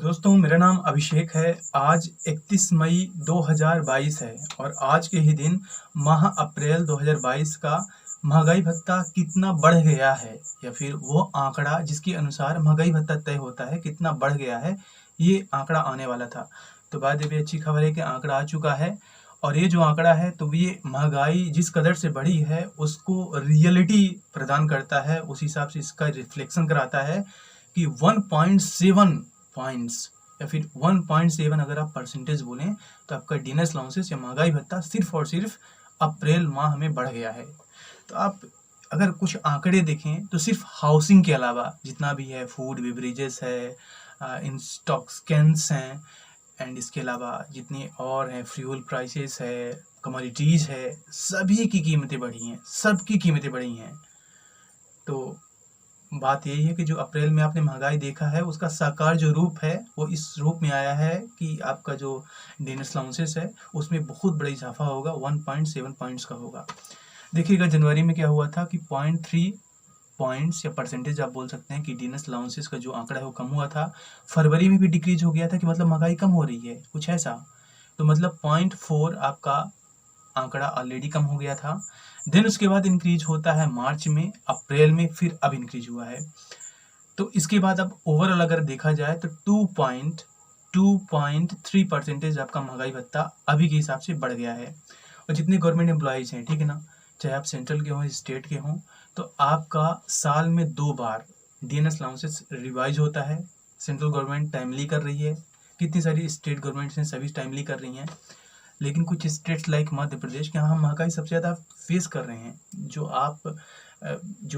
दोस्तों मेरा नाम अभिषेक है। आज 31 मई 2022 है और आज के ही दिन माह अप्रैल 2022 का महंगाई भत्ता कितना बढ़ गया है या फिर वो आंकड़ा जिसके अनुसार महंगाई भत्ता तय होता है कितना बढ़ गया है, ये आंकड़ा आने वाला था। तो बाद में अच्छी खबर है कि आंकड़ा आ चुका है और ये जो आंकड़ा है तो ये महंगाई जिस कदर से बढ़ी है उसको रियलिटी प्रदान करता है, उस हिसाब से इसका रिफ्लेक्शन कराता है कि 1.7 पॉइंट्स या फिर 1.7 अगर आप परसेंटेज बोलें तो आपका डीएनएस अलाउंसेस या महंगाई भत्ता सिर्फ और सिर्फ अप्रैल माह में बढ़ गया है। तो आप अगर कुछ आंकड़े देखें तो सिर्फ हाउसिंग के अलावा जितना भी है, फूड बेवरेजेस है, इन स्टॉक स्कैन्स हैं, एंड इसके अलावा जितने और हैं, फ्यूल प्राइसेस है, कमोडिटीज़ है, सभी की कीमतें बढ़ी हैं, सबकी कीमतें बढ़ी हैं। तो बात यही है कि जो अप्रैल में आपने महंगाई देखा है उसका साकार जो रूप है वो इस रूप में आया है कि आपका जो डीएनएस अलाउंसेस है उसमें बहुत बड़ा इजाफा होगा, 1.7 पॉइंट्स का होगा। देखिएगा जनवरी में क्या हुआ था कि 0.3 पॉइंट्स या परसेंटेज आप बोल सकते हैं कि डीएनएस अलाउंसेस का जो आंकड़ा है वो कम हुआ था। फरवरी में भी डिक्रीज हो गया था कि मतलब महंगाई कम हो रही है, कुछ ऐसा। तो मतलब 0.4 आपका आंकड़ा ऑलरेडी कम हो गया था। देन उसके बाद इंक्रीज होता है मार्च में, अप्रैल में फिर अब इंक्रीज हुआ है। तो इसके बाद अब ओवरऑल अगर देखा जाए तो 2.3 परसेंटेज आपका महंगाई भत्ता अभी के हिसाब से बढ़ गया है। और जितने गवर्नमेंट एम्प्लॉयज़ हैं, ठीक है ना, चाहे आप सेंट्रल के हों स्टेट के हों, तो आपका साल में 2 बार डीएनएस अलाउंसेस रिवाइज होता है। सेंट्रल गवर्नमेंट टाइमली कर रही है, कितनी सारी स्टेट गवर्नमेंट्स हैं सभी टाइमली कर रही हैं, लेकिन कुछ स्टेट्स लाइक मध्य प्रदेश के यहाँ महंगाई सबसे ज़्यादा फेस कर रहे हैं। जो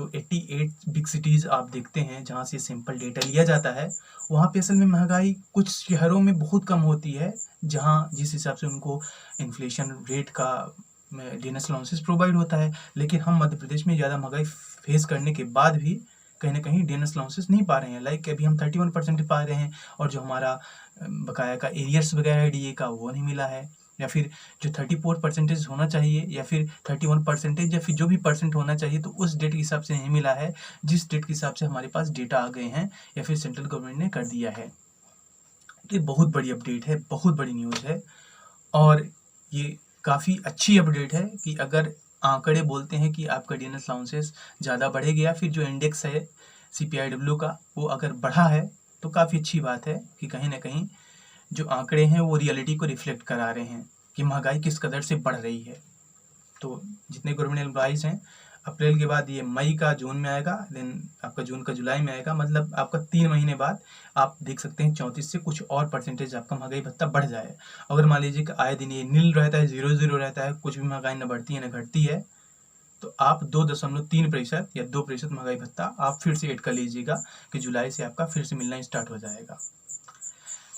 88 बिग सिटीज़ आप देखते हैं जहाँ से सिंपल डेटा लिया जाता है, वहाँ पे असल में महंगाई कुछ शहरों में बहुत कम होती है, जहाँ जिस हिसाब से उनको इन्फ्लेशन रेट का डीएनएस अलाउंसेस प्रोवाइड होता है। लेकिन हम मध्य प्रदेश में ज़्यादा महंगाई फेस करने के बाद भी कहीं ना कहीं डीएनएस अलाउंसेस नहीं पा रहे हैं। लाइक अभी हम 31% पा रहे हैं और जो हमारा बकाया का एरियर्स वगैरह है डीए का वो नहीं मिला है, या फिर जो 34% होना चाहिए या फिर 31% या फिर जो भी परसेंट होना चाहिए तो उस डेट के हिसाब से नहीं मिला है, जिस डेट के हिसाब से हमारे पास डेटा आ गए हैं या फिर सेंट्रल गवर्नमेंट ने कर दिया है। तो ये बहुत बड़ी अपडेट है, बहुत बड़ी न्यूज़ है और ये काफ़ी अच्छी अपडेट है कि अगर आंकड़े बोलते हैं कि आपका डीएनएस अलाउंसेस ज़्यादा बढ़ेगा या फिर जो इंडेक्स है CPIW का वो अगर बढ़ा है तो काफ़ी अच्छी बात है कि कहीं ना कहीं जो आंकड़े हैं वो रियलिटी को रिफ्लेक्ट करा रहे हैं कि महंगाई किस कदर से बढ़ रही है। तो जितने गवर्नमेंट एम्प्लॉइज़ हैं, अप्रैल के बाद ये मई का जून में आएगा, देन आपका जून का जुलाई में आएगा, मतलब आपका 3 महीने बाद आप देख सकते हैं 34 से कुछ और परसेंटेज आपका महंगाई भत्ता बढ़ जाए। अगर मान लीजिए कि आए दिन ये नील रहता है, 0 रहता है, कुछ भी महंगाई न बढ़ती है न घटती है, तो आप 2.3% या 2% महंगाई भत्ता आप फिर से ऐड कर लीजिएगा कि जुलाई से आपका फिर से मिलना स्टार्ट हो जाएगा।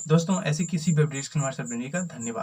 दोस्तों ऐसे किसी भी अपडेट्स के हमारे साथ बनिएगा। धन्यवाद।